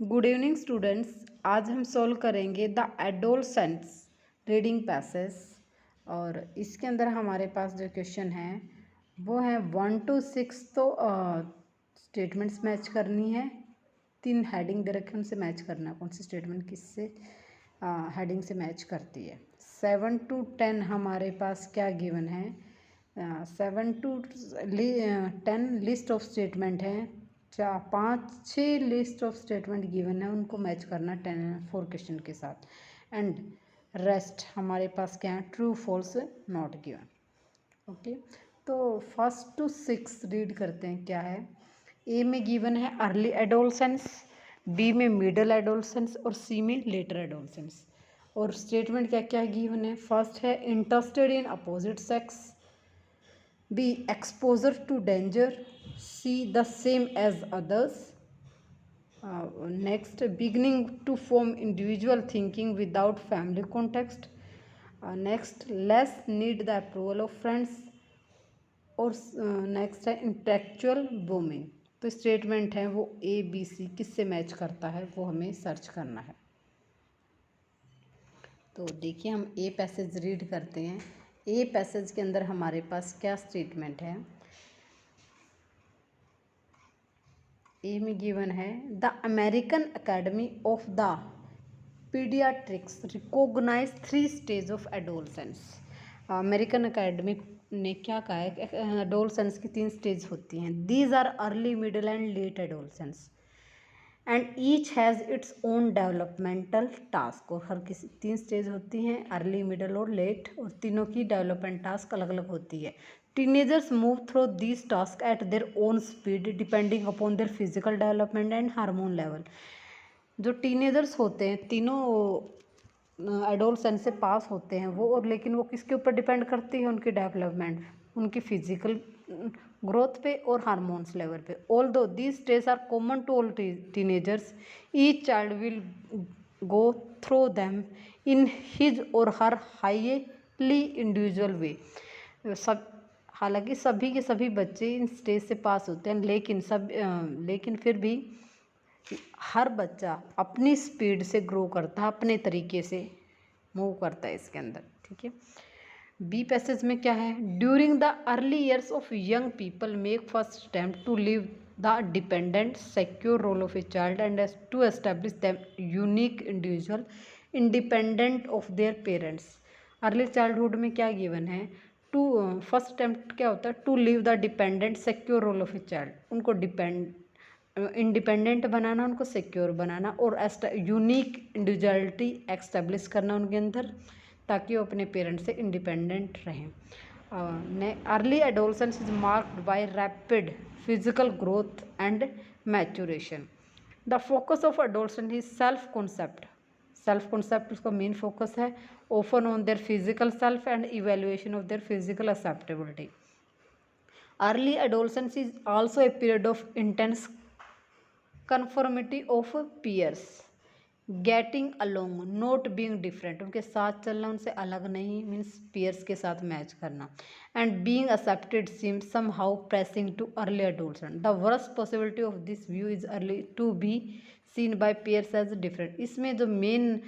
Good evening students. आज हम solve करेंगे द एडोलसेंस रीडिंग पैसेज और इसके अंदर हमारे पास जो क्वेश्चन है वो है 1 to 6। तो स्टेटमेंट्स मैच करनी है। 3 हेडिंग दे रखे उनसे मैच करना कौन सी स्टेटमेंट किससे हेडिंग से मैच करती है। 7 to 10 हमारे पास क्या गिवन है। 7 to 10 लिस्ट ऑफ स्टेटमेंट है। 5-6 लिस्ट ऑफ स्टेटमेंट गिवन है, उनको मैच करना 4 क्वेश्चन के साथ। एंड रेस्ट हमारे पास क्या है, true false not given. Okay, तो 1 to 6 रीड करते हैं। क्या है, ए में गिवन है अर्ली एडोलसेंस, बी में मिडल एडोलसेंस और सी में लेटर एडोलसेंस। और स्टेटमेंट क्या क्या गिवन है। फर्स्ट है interested in opposite sex, B. Exposure to danger. C. The same as others. Next, beginning to form individual thinking without family context. Next, less need the approval of friends. और next है intellectual booming. तो statement है वो A B C किससे match करता है वो हमें सर्च करना है। तो देखिए हम ए पैसेज रीड करते हैं। ए पैसेज के अंदर हमारे पास क्या स्टेटमेंट है। ए में गिवन है the American academy of the pediatrics recognize 3 stage of adolescence. American academy ने क्या कहा है, एडोलसेंस की 3 स्टेज होती हैं। These are early middle and late adolescence and each has its own developmental task. और हर किसी 3 स्टेज होती हैं, अर्ली मिडल और लेट, और तीनों की डेवलपमेंट टास्क अलग अलग होती है। Teenagers move through these task at their own speed depending upon their physical development and hormone level. जो टीनेजर्स होते हैं तीनों एडोलसेंस से पास होते हैं वो, और लेकिन वो किसके ऊपर डिपेंड करती है, उनकी डेवलपमेंट, उनकी फिजिकल ग्रोथ पे और हार्मोन्स लेवल पे। Although these stage are common to all teenagers, each child will go through them in his और हर हाईली इंडिविजुअल वे। सब हालांकि सभी के सभी बच्चे इन स्टेज से पास होते हैं, लेकिन फिर भी हर बच्चा अपनी स्पीड से ग्रो करता है, अपने तरीके से मूव करता है इसके अंदर। ठीक है। बी पैसेज में क्या है, during the early years of young people make first attempt to leave the dependent secure role of a child and to establish them unique individual independent of their parents. Early childhood में क्या given है, to first attempt क्या होता है, to leave the dependent secure role of a child, उनको independent बनाना, उनको secure बनाना और यूनिक इंडिविजुअलिटी एक्स्टेब्लिश करना उनके अंदर, ताकि वो अपने पेरेंट्स से इंडिपेंडेंट रहें। Early adolescence is marked by rapid physical growth and maturation. The focus of adolescence is self concept उसका मेन फोकस है, open on their physical self and evaluation of their physical acceptability. Early adolescence is also a period of intense conformity of peers, getting along not being different, उनके साथ चलना, उनसे अलग नहीं, means peers के साथ match करना, and being accepted seem somehow pressing to early adolescent. The worst possibility of this view is early to be seen by peers as different. इसमें जो मेन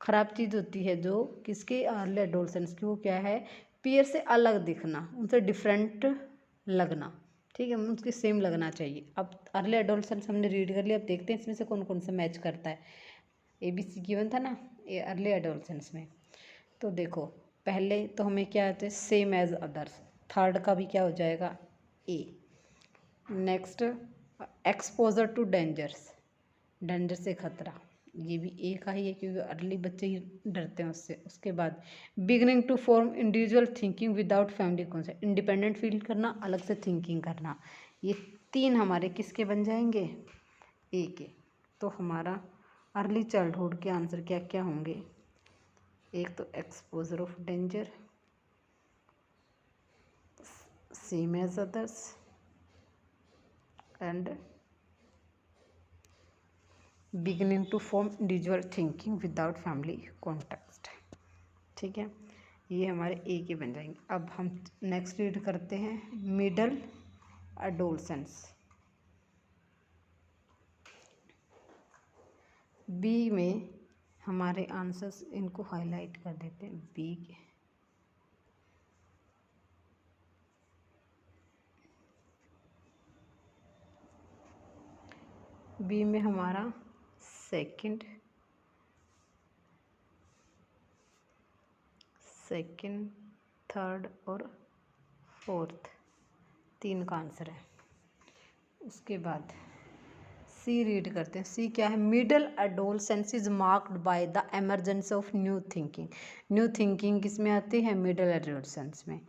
खराब चीज़ होती है जो किसके, अर्ली एडोलसेंस की, वो क्या है, पीयर से अलग दिखना, उनसे डिफरेंट लगना। ठीक है, उसके सेम लगना चाहिए। अब अर्ली एडोलसेंस हमने रीड कर लिया, अब देखते हैं इसमें से कौन कौन सा मैच करता है। ए बी सी गिवन था ना ये अर्ली एडोलसेंस में। तो देखो पहले तो हमें क्या आते हैं, सेम एज अदर्स, थर्ड का भी क्या हो जाएगा, ए। नेक्स्ट एक्सपोजर टू डेंजर से खतरा, ये भी ए का ही है क्योंकि अर्ली बच्चे ही डरते हैं उससे। उसके बाद beginning to form individual thinking without family concept, independent feel करना, अलग से थिंकिंग करना। ये 3 हमारे किसके बन जाएंगे, ए के। तो हमारा अर्ली चाइल्डहुड के आंसर क्या क्या होंगे, एक तो exposure of danger, same as others and beginning to form individual thinking without family context. ठीक है, ये हमारे ए के बन जाएंगे। अब हम नेक्स्ट रीड करते हैं मिडल एडोलसेंस। बी में हमारे आंसर्स इनको हाईलाइट कर देते हैं। बी में हमारा सेकंड, थर्ड और फोर्थ 3 का आंसर है। उसके बाद सी रीड करते हैं। सी क्या है? Middle adolescence is marked by the emergence of new thinking. New thinking किसमें आती है? मिडल एडोलसेंस में।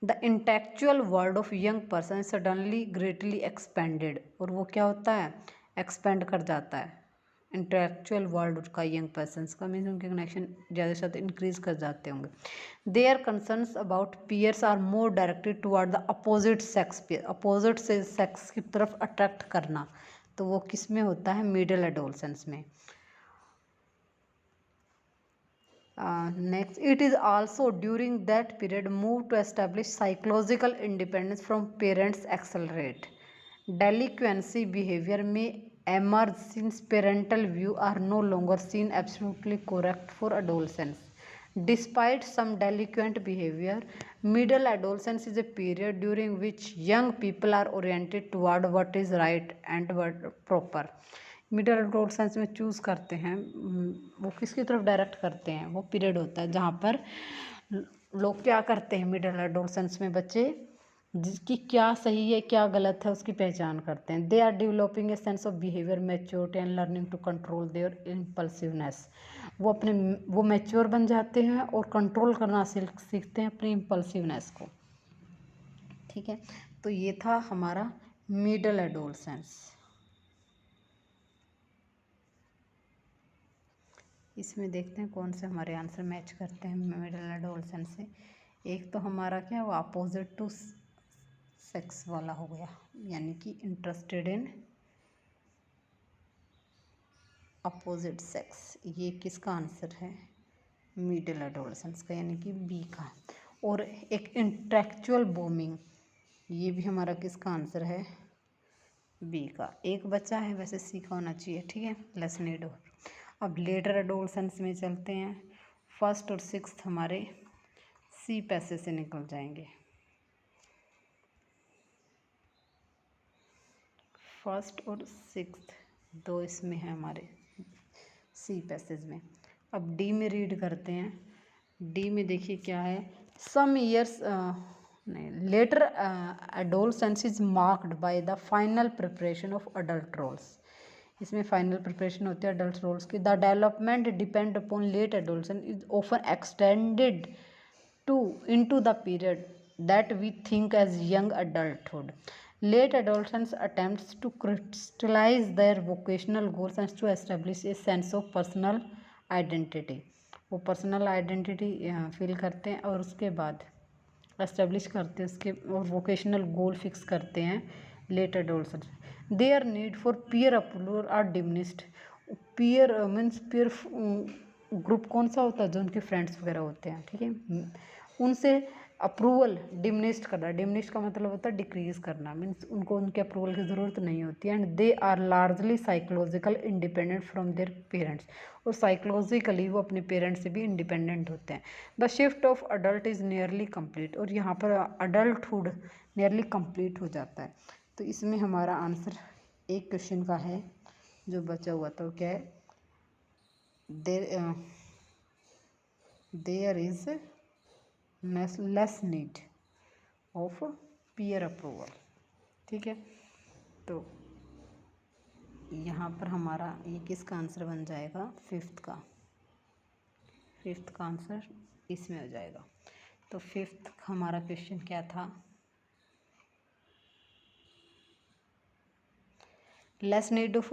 The intellectual world of young person suddenly greatly expanded, और वो क्या होता है? एक्सपेंड कर जाता है। इंटेलेक्चुअल वर्ल्ड का यंग पर्सनस का मीन्स उनके कनेक्शन ज़्यादा से ज़्यादा इंक्रीज कर जाते होंगे। Their concerns about peers are more directed toward the opposite sex. Opposite से सेक्स की तरफ अट्रैक्ट करना, तो वो किस में होता है? मिडल एडोलसेंस में। Next, it is also during that period move to establish psychological independence from parents accelerate. Delinquency behaviour में emerge since parental view are no longer seen absolutely correct for adolescence. Despite some delinquent behavior, middle adolescence is a period during which young people are oriented toward what is right and what proper. Middle adolescence में choose करते हैं, वो किसकी तरफ direct करते हैं? वो period होता है जहाँ पर लोग क्या करते हैं? मिडल एडोलसेंस में बच्चे जिसकी क्या सही है क्या गलत है उसकी पहचान करते हैं। They are developing a sense of behaviour maturity and learning to control their impulsiveness. वो मैच्योर बन जाते हैं और कंट्रोल करना सीखते हैं अपनी इम्पल्सिवनेस को। ठीक है, तो ये था हमारा मिडल एडोलसेंस। इसमें देखते हैं कौन से हमारे आंसर मैच करते हैं मिडल एडोलसेंस से। एक तो हमारा क्या हुआ? अपोजिट टू सेक्स वाला हो गया, यानी कि इंटरेस्टेड इन अपोजिट सेक्स। ये किसका आंसर है? मिडल एडोलसेंस का, यानी कि बी का। और एक इंटेलेक्चुअल बूमिंग, ये भी हमारा किसका आंसर है? बी का। एक बच्चा है, वैसे सी का होना चाहिए। ठीक है, लेस नीड हो। अब लेटर एडोलसेंस में चलते हैं। फर्स्ट और सिक्स्थ हमारे सी पैसे से निकल जाएंगे। फर्स्ट और सिक्स्थ दो इसमें है हमारे सी पैसेज में। अब डी में रीड करते हैं। डी में देखिए क्या है? सम ईयर्स नहीं, later adolescence is marked by the final preparation of adult roles. इसमें फाइनल प्रिपरेशन होती है अडल्ट रोल्स की। The development depend upon late adolescence is often extended into the period that we think as young adulthood. Late adolescents attempts to crystallize their vocational goals and to establish a sense of personal identity. वो personal identity feel करते हैं और उसके बाद establish करते हैं उसके और वोकेशनल गोल फिक्स करते हैं late adolescence. Their need for peer approval are diminished. Peer means peer group कौन सा होता है? जो उनके फ्रेंड्स वगैरह होते हैं। ठीक है, उनसे अप्रूवल डिमिनिश्ड करना। डिमिनिश्ड का मतलब होता है डिक्रीज करना, मीन्स उनको उनके अप्रूवल की ज़रूरत नहीं होती है। And they are largely psychological independent from their parents, और साइकोलॉजिकली वो अपने पेरेंट्स से भी इंडिपेंडेंट होते हैं। The shift of adult is nearly complete, और यहाँ पर अडल्टहुड नियरली कंप्लीट हो जाता है। तो इसमें हमारा आंसर एक क्वेश्चन का है जो बचा हुआ था, वो क्या है? There is less need of peer approval. ठीक है, तो यहाँ पर हमारा ये किसका आंसर बन जाएगा? फिफ्थ का। फिफ्थ का आंसर इसमें हो जाएगा। तो फिफ्थ हमारा क्वेश्चन क्या था? Less need of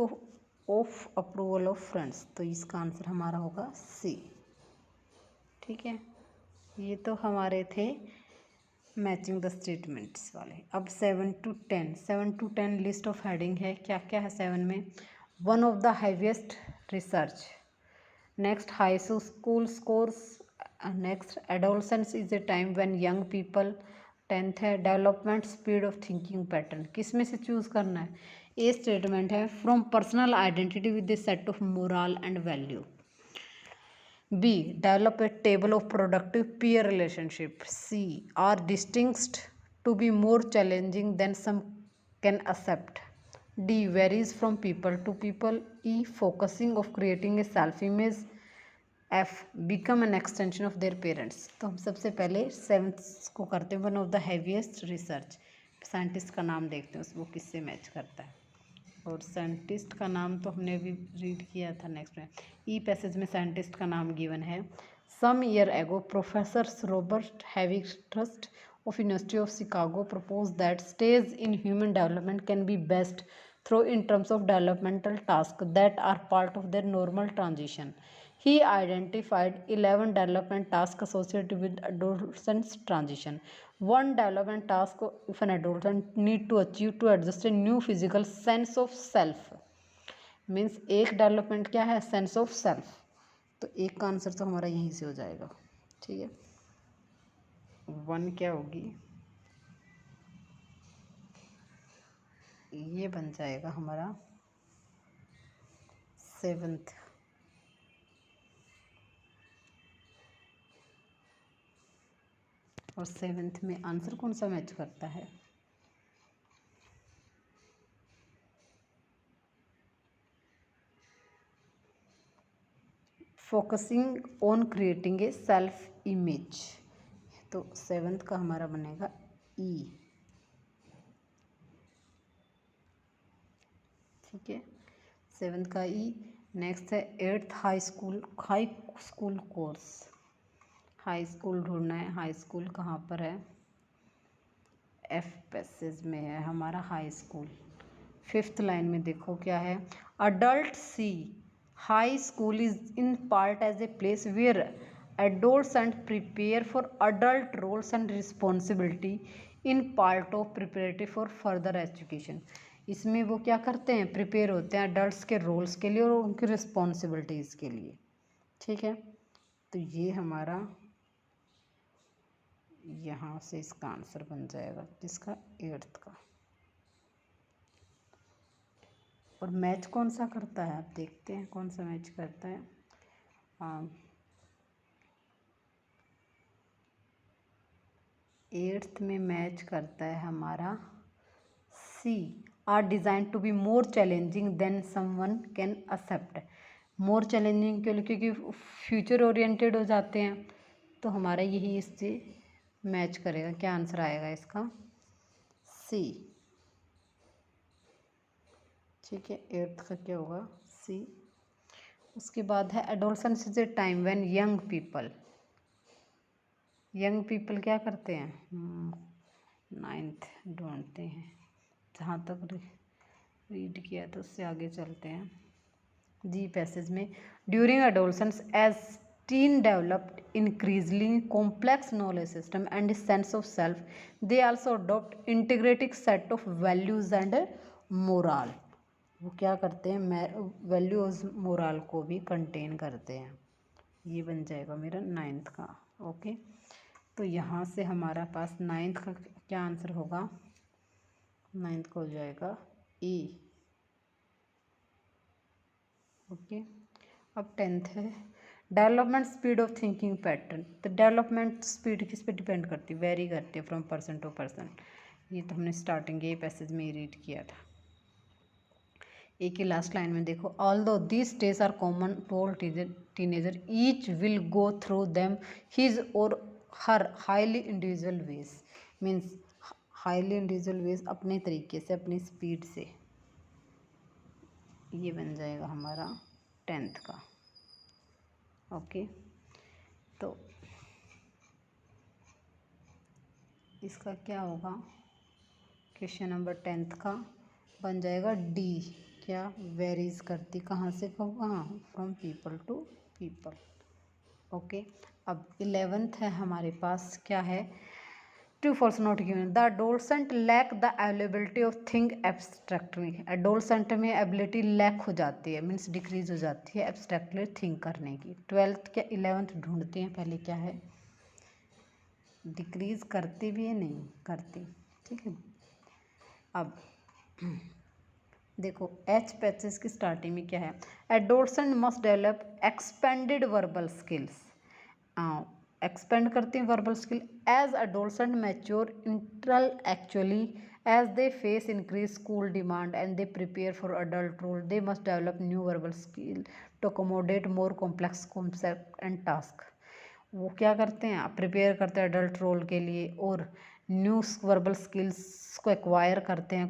approval of friends, तो इसका आंसर हमारा होगा सी। ठीक है, ये तो हमारे थे मैचिंग द स्टेटमेंट्स वाले। अब 7 to 10 लिस्ट ऑफ हेडिंग है। क्या क्या है 7 में? One of the highest research, next high school scores, next adolescence is a time when young people, 10th है development speed of thinking pattern. किस में से चूज़ करना है? ए स्टेटमेंट है from personal identity with a set of moral and value. B develop a table of productive peer relationship. C are distinct to be more challenging than some can accept. D varies from people to people. E focusing of creating a self image. F become an extension of their parents. तो हम सबसे पहले seventh को करते हैं one of the heaviest research. Scientist का नाम देखते हैं वो किससे मैच करता है, और साइंटिस्ट का नाम तो हमने अभी रीड किया था नेक्स्ट में। ई पैसेज में साइंटिस्ट का नाम गिवन है। Some year ago professor Robert Havighurst of University of Chicago proposed that stage in human development can be best through in terms of developmental tasks that are part of their normal transition. He identified 11 development tasks associated with adolescence transition. One development task if an adolescent need to achieve to adjust a new physical sense of self means एक development क्या है, sense of self. तो एक का answer तो हमारा यहीं से हो जाएगा। ठीक है, वन क्या होगी, ये बन जाएगा हमारा सेवन्थ। और सेवन्थ में आंसर कौन सा मैच करता है, focusing on creating a self image. तो सेवन्थ का हमारा बनेगा ई। ठीक है, सेवन्थ का ई। नेक्स्ट है eighth high school course. High school ढूंढना है, हाई स्कूल कहाँ पर है, एफ पैसेज में है हमारा हाई स्कूल। फिफ्थ लाइन में देखो क्या है, adult C high school is in part as a place where adults and prepare for adult roles and responsibility in part of preparatory for further education। इसमें वो क्या करते हैं, प्रिपेयर होते हैं अडल्ट के रोल्स के लिए और उनकी रिस्पॉन्सिबिलिटीज़ के लिए। ठीक है, तो ये हमारा यहाँ से इसका आंसर बन जाएगा जिसका एट्थ का। और मैच कौन सा करता है, आप देखते हैं कौन सा मैच करता है। एट्थ में मैच करता है हमारा C are design to be more challenging than someone can accept. More challenging के लिए क्योंकि फ्यूचर ओरिएंटेड हो जाते हैं, तो हमारा यही इससे मैच करेगा। क्या आंसर आएगा इसका, सी। ठीक है, एट्थ का क्या होगा, सी। उसके बाद है adolescence is a time when young people क्या करते हैं, नाइन्थ ढूंढते हैं, जहाँ तक रीड किया तो उससे आगे चलते हैं। जी पैसेज में during adolescence as teen developed increasingly complex knowledge system and sense of self they also adopt integrative set of values and moral. वो क्या करते हैं, वैल्यूज मोरल को भी कंटेन करते हैं। ये बन जाएगा मेरा नाइन्थ का। ओके, तो यहाँ से हमारा पास नाइन्थ का क्या आंसर होगा, नाइन्थ का हो जाएगा ई। ओके, अब टेंथ है development speed of thinking pattern. तो डेवलपमेंट स्पीड किस पे डिपेंड करती है, वेरी करती है फ्रॉम पर्सन टू पर्सन। ये तो हमने स्टार्टिंग के पैसेज में ही रीड किया था। एक ही लास्ट लाइन में देखो, although these days are common to all teenager each will go through them his और her highly individual ways. Means highly individual ways अपने तरीके से, अपनी स्पीड से। ये बन जाएगा हमारा टेंथ का। ओके, तो इसका क्या होगा, क्वेश्चन नंबर टेंथ का बन जाएगा डी। क्या वेरीज करती, कहाँ से कहाँ, from people to people. Okay, अब 11th है हमारे पास, क्या है, true false not given. The adolescent lack the availability of think abstractly. Adolescent में एबिलिटी लैक हो जाती है, मीन्स डिक्रीज हो जाती है एब्स्ट्रैक्टली थिंक करने की। 12th क्या 11th ढूंढते हैं पहले, क्या है, डिक्रीज करती भी है, नहीं करती। ठीक है, अब देखो एच पैचेस की स्टार्टिंग में क्या है, adolescent must develop expanded verbal skills, expand करते हैं verbal skill as adolescent mature intellectually, as they face increase school demand and they prepare for adult role, they must develop new verbal skill to accommodate more complex concept and task. वो क्या करते हैं, prepare करते हैं adult role के लिए और new verbal skills को एक्वायर करते हैं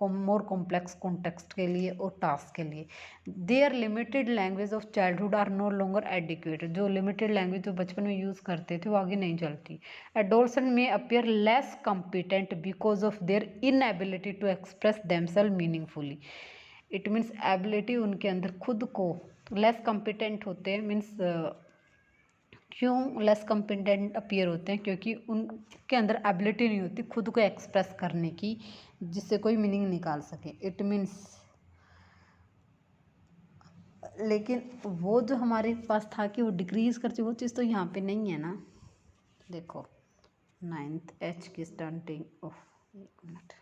मोर कॉम्प्लेक्स कॉन्टेक्स्ट के लिए और टास्क के लिए। Their limited language of childhood are no longer adequate, जो लिमिटेड लैंग्वेज जो बचपन में यूज़ करते थे वो आगे नहीं चलती। Adolescent may appear less competent because of their inability to express themselves meaningfully. It means ability उनके अंदर खुद को लेस कॉम्पिटेंट होते हैं, मीन्स क्यों लेस कॉम्पिटेंट अपीयर होते हैं, क्योंकि उनके अंदर एबिलिटी नहीं होती खुद को एक्सप्रेस करने की जिससे कोई मीनिंग निकाल सके। इट मीन्स, लेकिन वो जो हमारे पास था कि वो डिक्रीज करती, वो चीज़ तो यहाँ पे नहीं है ना। देखो 9th एच की स्टार्टिंग, ओह एक मिनट,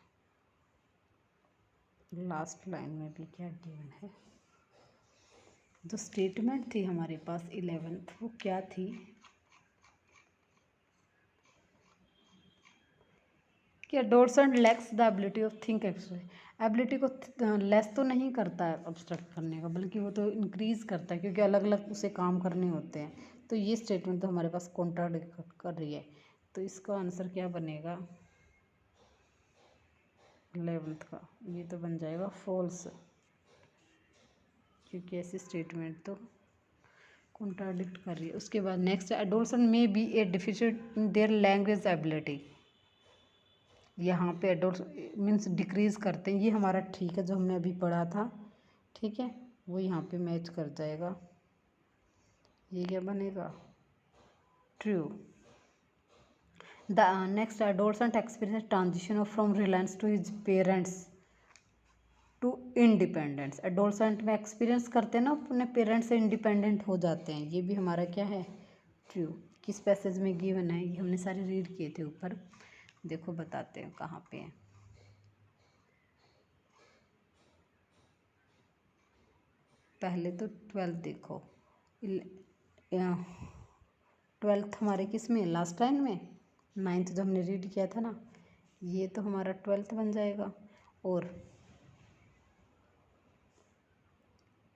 लास्ट लाइन में भी क्या गिवन है, जो स्टेटमेंट थी हमारे पास 11th वो क्या थी कि adolescent lakhs the ability of think actually, ability को लेस तो नहीं करता है अब्स्ट्रैक्ट करने का, बल्कि वो तो इंक्रीज़ करता है क्योंकि अलग अलग उसे काम करने होते हैं। तो ये स्टेटमेंट तो हमारे पास कॉन्ट्राडिक्ट कर रही है, तो इसका आंसर क्या बनेगा 11th का, ये तो बन जाएगा फॉल्स, क्योंकि ऐसी स्टेटमेंट तो कॉन्ट्राडिक्ट कर रही है। उसके बाद next, adolescent may be a deficit in their language ability, यहाँ पे एडोल्ट मीन्स डिक्रीज़ करते हैं, ये हमारा ठीक है जो हमने अभी पढ़ा था, ठीक है वो यहाँ पे मैच कर जाएगा, ये क्या बनेगा true. The next, adolescent experience transition from reliance to his parents to independence, adolescent में एक्सपीरियंस करते हैं ना अपने पेरेंट्स से इंडिपेंडेंट हो जाते हैं, ये भी हमारा क्या है ट्रू। किस पैसेज में गिवन है, ये हमने सारे रीड किए थे ऊपर, देखो बताते हैं कहाँ पे है। पहले तो 12th देखो, 12th हमारे किस में, लास्ट लाइन में, 9th जो हमने रीड किया था ना, ये तो हमारा 12th बन जाएगा, और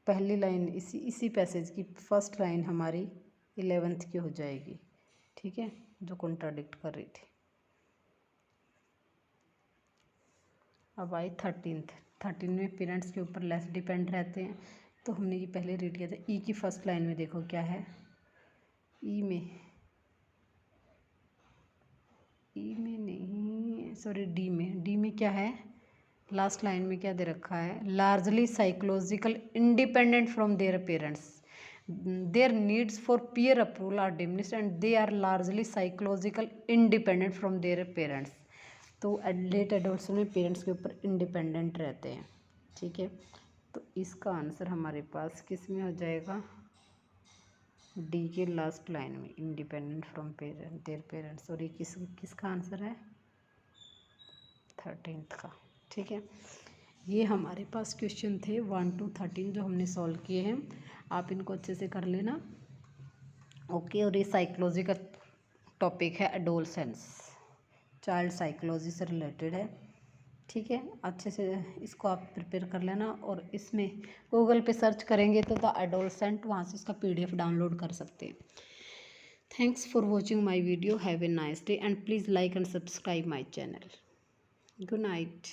पहली लाइन इसी पैसेज की फर्स्ट लाइन हमारी 11th की हो जाएगी, ठीक है, जो कॉन्ट्राडिक्ट कर रही थी। अब आई 13 में पेरेंट्स के ऊपर लेस डिपेंड रहते हैं, तो हमने ये पहले रीड किया था। ई की फर्स्ट लाइन में देखो क्या है, ई में नहीं, सॉरी डी में क्या है, लास्ट लाइन में क्या दे रखा है, largely psychological independent from their parents, their needs for peer approval are diminished and they are largely psychological independent from their parents. तो लेट एडोल्सेंट में पेरेंट्स के ऊपर इंडिपेंडेंट रहते हैं, ठीक है, तो इसका आंसर हमारे पास किस में हो जाएगा, डी के लास्ट लाइन में, इंडिपेंडेंट फ्रॉम देयर पेरेंट्स, और ये किसका आंसर है 13th का, ठीक है। ये हमारे पास क्वेश्चन थे 1 to 13 जो हमने सॉल्व किए हैं, आप इनको अच्छे से कर लेना, ओके। और ये साइकोलॉजी का टॉपिक है, एडोलसेंस चाइल्ड साइकोलॉजी से रिलेटेड है, ठीक है, अच्छे से इसको आप प्रिपेयर कर लेना, और इसमें गूगल पे सर्च करेंगे तो द एडोलसेंट, वहाँ से इसका PDF डाउनलोड कर सकते हैं। Thanks for watching my video, have a nice day and please like and subscribe my channel. Good night.